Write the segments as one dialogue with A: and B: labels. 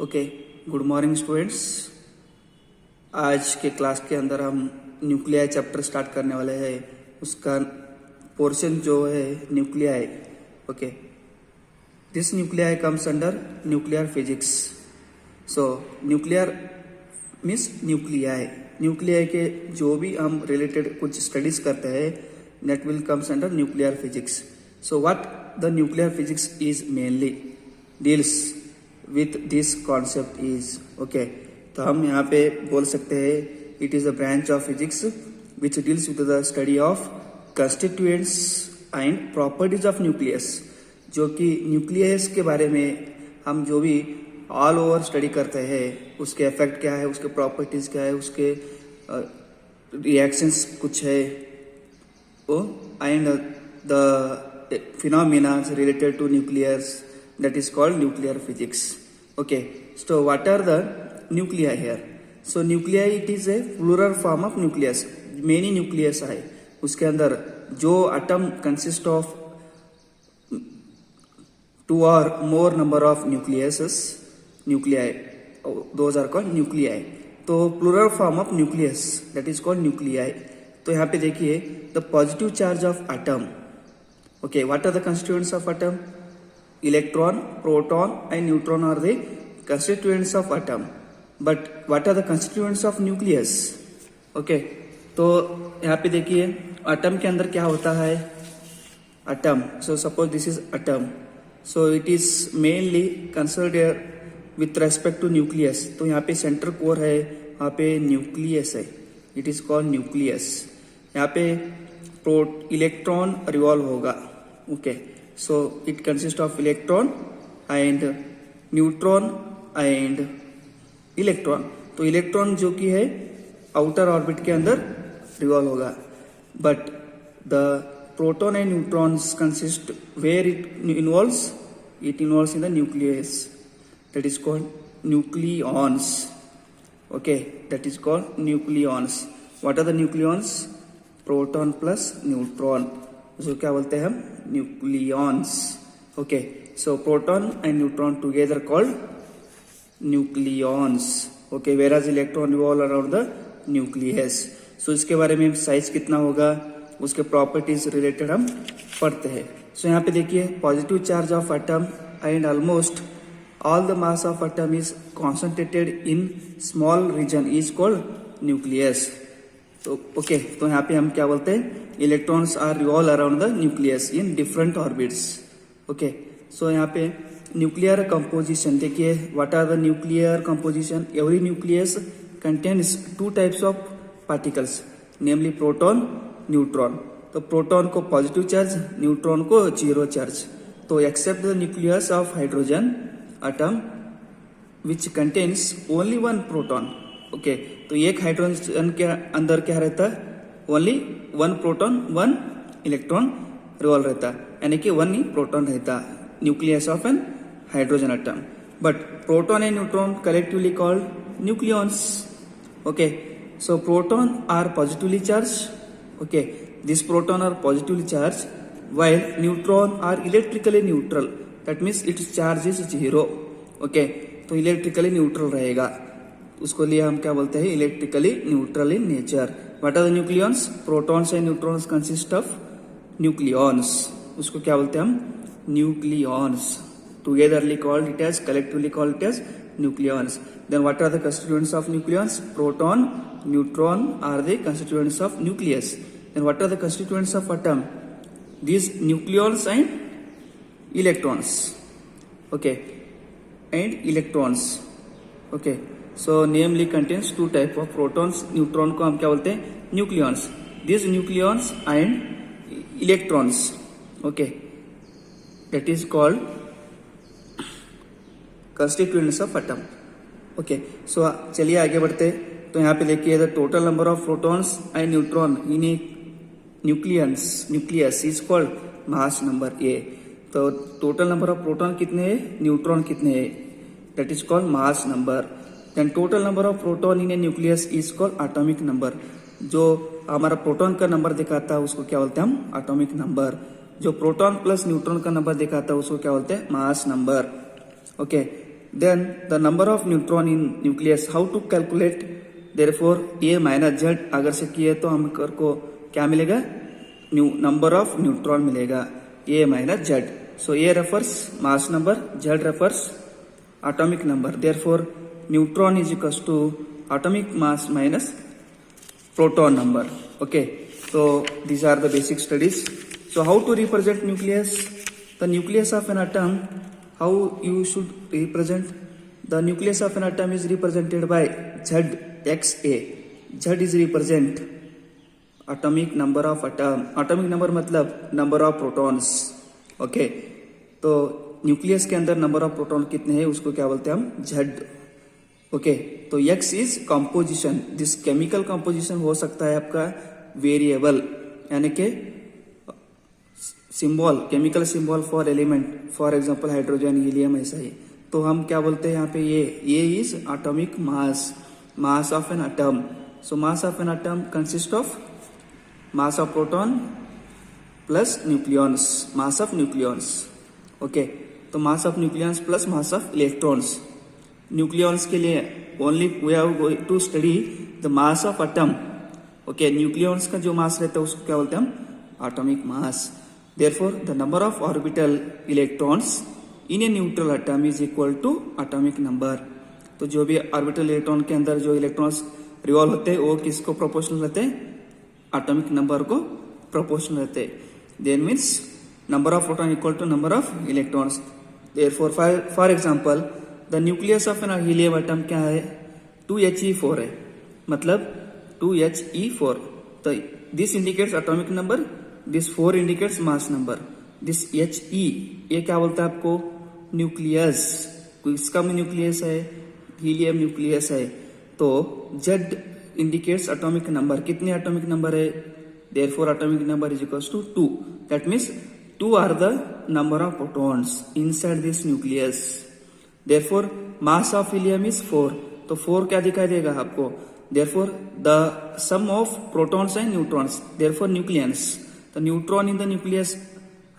A: Okay, good morning students. आज के class के अंदर हम न्यूक्लियाई चैप्टर स्टार्ट करने वाले हैं। उसका पोर्शन जो है nuclei. Okay, this nuclei comes under nuclear physics. So nuclear means nuclei. Nuclei के जो भी हम रिलेटेड कुछ स्टडीज करते हैं that will comes under nuclear physics. So what the nuclear physics is mainly deals with this concept is okay. तो हम यहाँ पे बोल सकते हैं it is a branch of physics which deals with the study of constituents and properties of nucleus. जो कि nucleus के बारे में हम जो भी ऑल ओवर स्टडी करते हैं, उसके इफेक्ट क्या है, उसके प्रॉपर्टीज क्या है, उसके रिएक्शंस कुछ है, and the phenomena related to nucleus, that is called nuclear physics. Okay, so what are the nuclei here? So nuclei, it is a plural form of nucleus. Many nucleus है उसके अंदर जो atom consist of two or more number of nuclei, those are called nuclei. तो plural form of nucleus, that is called nuclei. तो यहाँ पे देखिए the positive charge of atom. Okay, what are the constituents of atom? Electron, proton and neutron are the constituents of atom. But what are the constituents of nucleus? Okay, तो यहाँ पे देखिए atom के अंदर क्या होता है. Atom, so suppose this is atom, so it is mainly considered with respect to nucleus. तो यहाँ पे सेंटर कोर है, यहाँ पे न्यूक्लियस है, इट इज कॉल्ड न्यूक्लियस. यहाँ पे इलेक्ट्रॉन रिवॉल्व होगा. Okay, so it consist of electron and neutron and electron. तो इलेक्ट्रॉन जो कि है आउटर ऑर्बिट के अंदर रिवॉल्व होगा. But the proton and neutrons consist where it involves in the nucleus, that is called nucleons. Okay, that is called nucleons. What are the nucleons? Proton plus neutron. So क्या बोलते हैं हम? Nucleons. Okay, so proton and neutron together called nucleons. Okay, whereas electron revolve around the nucleus. So इसके बारे में size कितना होगा, उसके प्रॉपर्टीज रिलेटेड हम पढ़ते हैं. So यहाँ पे देखिए positive charge of atom and almost all the mass of atom is concentrated in small region is called nucleus. तो ओके, तो यहाँ पे हम क्या बोलते हैं, electrons are revolve around the nucleus in different orbits. Okay, so यहाँ पे न्यूक्लियर कंपोजिशन देखिए. What are the nuclear composition? Every nucleus contains two types of particles, namely proton, neutron. तो प्रोटॉन को पॉजिटिव चार्ज, न्यूट्रॉन को zero charge. तो except the nucleus of hydrogen atom which contains only one proton. Okay, तो एक hydrogen के अंदर क्या रहता है? Only one proton, one electron revolve रहता है, यानी कि वन ही प्रोटॉन रहता है, nucleus of an hydrogen atom. But proton and neutron collectively called nucleons. Okay, so proton are positively charge. Okay, this proton are positively charge while neutron are electrically neutral. That means its charge is zero. Okay, तो electrically neutral रहेगा, उसको लिए हम क्या बोलते हैं, electrically neutral in nature. What are the nucleons? Protons and neutrons consist of nucleons. उसको क्या बोलते हैं हम? Nucleons. Togetherly called it as, collectively called it as nucleons. Then what are the constituents of nucleons? Proton, neutron are the constituents of nucleus. Then what are the constituents of atom? These nucleons and electrons. Okay, and electrons. Okay, so namely contains two type of protons. Neutron को हम क्या बोलते हैं? Nucleons. These nucleons and electrons. Okay, that is called constituents of atom. Okay, so चलिए आगे बढ़ते. तो यहाँ पे देखिए the total number of protons and neutron in a nucleus is called mass number A. तो टोटल नंबर ऑफ प्रोटॉन कितने हैं, न्यूट्रॉन कितने हैं, that is called mass number. Then total number of proton in a nucleus is called atomic number. जो हमारा proton का number दिखाता है उसको क्या बोलते हैं हम? Atomic number. जो प्रोटॉन प्लस न्यूट्रॉन का नंबर दिखाता है उसको क्या बोलते हैं? Mass number. Okay, Then the number of neutron in nucleus, how to calculate? Therefore A minus Z अगर से किए तो हम को क्या मिलेगा? Number of neutron मिलेगा A minus Z. So A refers mass number, Z refers atomic number. Therefore neutron is equals to atomic mass minus proton number. Okay, so these are the basic studies. So how to represent nucleus? The nucleus of an atom, how you should represent? The nucleus of an atom is represented by ZXA. Z is represent atomic number of atom. Atomic number मतलब number of protons. Okay, तो nucleus के अंदर number of proton कितने हैं उसको क्या बोलते हैं हम? Z. ओके, तो X is composition. This chemical composition हो सकता है आपका वेरिएबल, यानी कि symbol, chemical symbol for element, for example hydrogen, helium, ऐसा ही. तो हम क्या बोलते हैं यहाँ पे? ये is atomic mass, mass of an atom. So mass of an atom consist of mass of proton plus nucleons, mass of nucleons. Okay, तो mass of nucleons plus mass of electrons. Nucleons के लिए only we have to study the mass of atom. Okay, nucleons का जो मास रहता है उसको क्या बोलते हैं हम? Atomic mass. Therefore, the number of orbital electrons in a neutral atom is equal to atomic number. तो जो भी ऑर्बिटल इलेक्ट्रॉन के अंदर जो इलेक्ट्रॉन्स रिवॉल्व होते हैं वो किसको प्रोपोर्शनल रहते हैं? एटॉमिक नंबर को प्रोपोर्शनल रहते हैं. Then means number of proton equal to number of electrons. Therefore for example the nucleus of an helium atom क्या है? 2He4 है, मतलब 2He4. तो this indicates atomic number, this 4 indicates mass number. This He ये क्या बोलता है आपको? न्यूक्लियस. इसका भी न्यूक्लियस है, हीलियम न्यूक्लियस है. तो Z इंडिकेट्स एटॉमिक नंबर. कितने एटॉमिक नंबर है? Therefore atomic number is equals to 2. That means 2 are the number of protons inside this nucleus. Therefore mass of helium is 4. तो 4 क्या दिखाई देगा आपको? Therefore the sum of protons and neutrons, therefore nucleons. तो neutron in the nucleus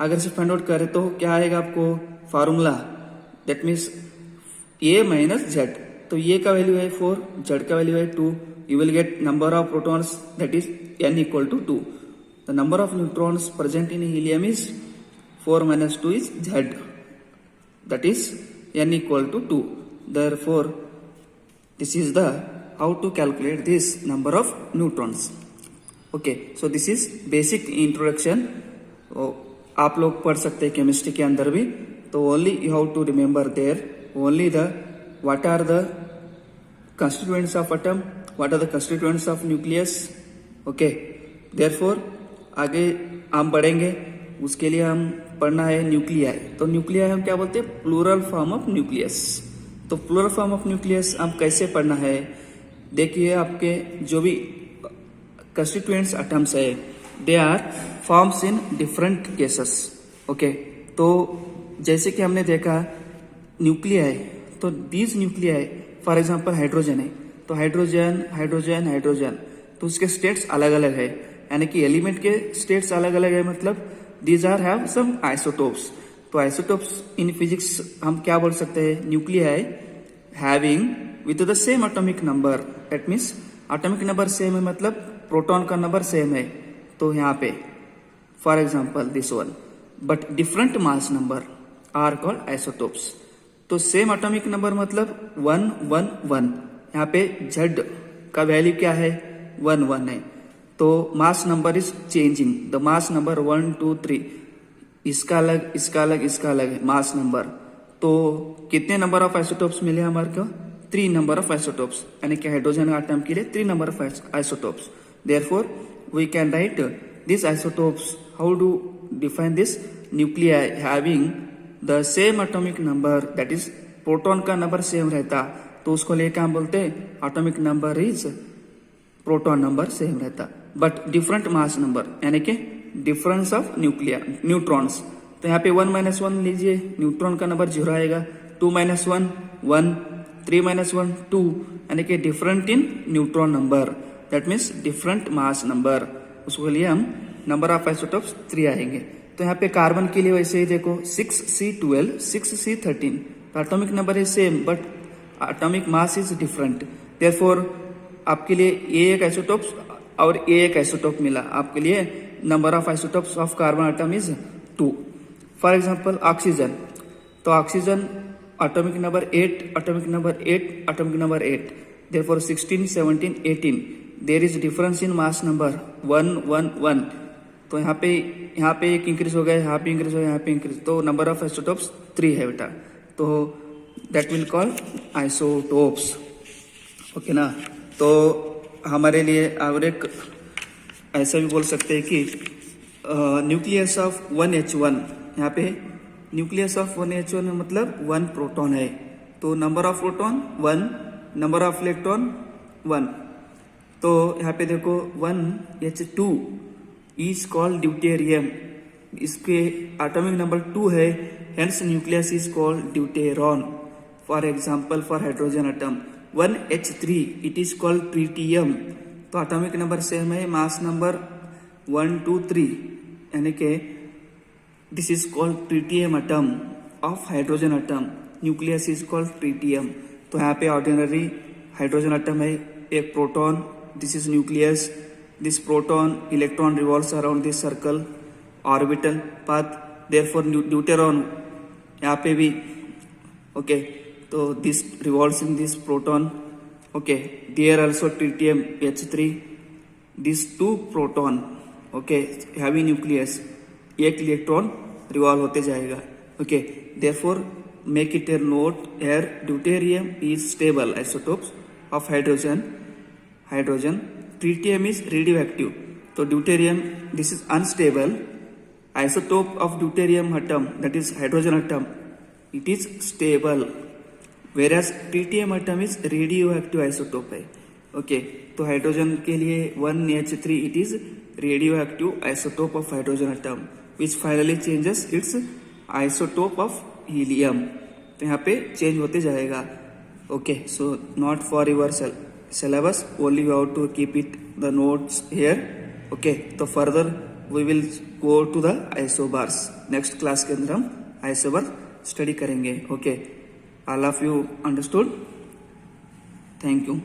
A: अगर से find out करें तो क्या आएगा आपको? Formula, that means A minus Z. तो ये का वैल्यू है 4, Z का वैल्यू है 2. You will get number of protons that is N equal to 2. The number of neutrons present in helium is 4 minus 2 is Z, that is N equal to 2. Therefore this is the how to calculate this number of neutrons. Okay, so this is basic introduction. आप लोग पढ़ सकते हैं chemistry के अंदर भी. तो only you have to remember there only the what are the constituents of atom, what are the constituents of nucleus. Okay, therefore आगे हम बढ़ेंगे, उसके लिए हम पढ़ना है न्यूक्लियाई. तो न्यूक्लियाई हम क्या बोलते हैं? Plural form of nucleus. तो प्लूरल फॉर्म ऑफ न्यूक्लियस हम कैसे पढ़ना है? देखिए, आपके जो भी कंस्टिट्यूएंट्स एटम्स है they are forms in different cases. Okay, तो जैसे कि हमने देखा न्यूक्लियाई, तो these nuclei for example hydrogen है, तो हाइड्रोजन हाइड्रोजन हाइड्रोजन, तो उसके स्टेट्स अलग अलग है, यानी कि एलिमेंट के स्टेट्स अलग अलग है, मतलब these are have some isotopes. तो आइसोटोप्स इन फिजिक्स हम क्या बोल सकते हैं? Nuclei having with the same atomic number. That means atomic number same है, मतलब प्रोटॉन का नंबर सेम है. तो यहाँ पे for example this one, but different mass number are called isotopes. तो सेम एटॉमिक नंबर मतलब 1 1 1. यहाँ पे Z का वैल्यू क्या है? 1 1 है. तो mass number is changing. The mass number 1 2 3, इसका अलग इसका अलग इसका अलग है मास नंबर. तो कितने नंबर ऑफ आइसोटोप्स मिले हमारे को? 3 नंबर ऑफ आइसोटोप्स, यानी कि हाइड्रोजन एटम के लिए 3 number of isotopes. Therefore we can write this isotopes. How do define this? Nuclei having the same atomic number, that is proton का नंबर सेम रहता, तो उसको लेकर हम बोलते हैं atomic number is proton number same रहता, बट डिफरेंट मास नंबर, यानी कि डिफरेंस ऑफ न्यूट्रॉन्स. तो यहाँ पे 1 माइनस 1 लीजिए, न्यूट्रॉन का नंबर 0 आएगा. 2 माइनस 1 1, 3 माइनस 1 2, यानी कि different in neutron number, that means different mass number. उसके लिए हम नंबर ऑफ आइसोटोप्स 3 आएंगे. तो यहाँ पे कार्बन के लिए वैसे ही देखो 6C12 6C13, तो atomic number is same but atomic mass is different, therefore आपके लिए ये एक आइसोटोप्स और ये एक आइसोटोप मिला, आपके लिए number of isotopes of carbon atom is 2. For example oxygen, तो oxygen atomic number 8, atomic number 8, atomic number 8, therefore 16, 17, 18 there is difference in mass number 1, 1, 1. तो यहाँ पे एक इंक्रीज हो गया, यहाँ पे इंक्रीज हो गया, यहाँ पे इंक्रीज, तो नंबर ऑफ आइसोटोप्स 3 है बेटा, तो that will call isotopes. Okay ना. तो हमारे लिए और एक ऐसा भी बोल सकते हैं कि न्यूक्लियस ऑफ 1H1, यहाँ पे न्यूक्लियस ऑफ 1H1 मतलब 1 प्रोटॉन है, तो number of proton 1, number of electron 1. तो यहाँ पे देखो 1H2 इज कॉल्ड ड्यूटेरियम, इसके एटॉमिक नंबर 2 है, hence nucleus is called deuteron. For example for hydrogen atom 1H3 it is called tritium, तो एटॉमिक नंबर सेम है, मास नंबर 1, 2, 3, यानी कि this is called tritium atom of hydrogen atom, nucleus is called tritium. तो यहाँ पे ordinary hydrogen atom है, एक proton, this is nucleus, this proton electron revolves around this circle orbital path, therefore deuteron यहाँ पे भी okay, तो this revolves in this proton. okay, there also tritium H3, these 2 proton okay heavy nucleus, एक electron revolve होते जाएगा. okay, therefore make it a note here, deuterium is stable isotopes of hydrogen. Tritium is radioactive, so deuterium this is unstable isotope of deuterium atom, that is hydrogen atom, it is stable, whereas tritium atom is radioactive isotope है. okay, तो hydrogen के लिए 1H3 it is radioactive isotope of hydrogen atom which finally changes its isotope of helium. तो यहाँ पे change होते जाएगा. okay, so not for your syllabus, only you have to keep it the notes here. okay, तो further we will go to the isobars. next class के अंदर हम isobar study करेंगे. okay, all of you understood? thank you.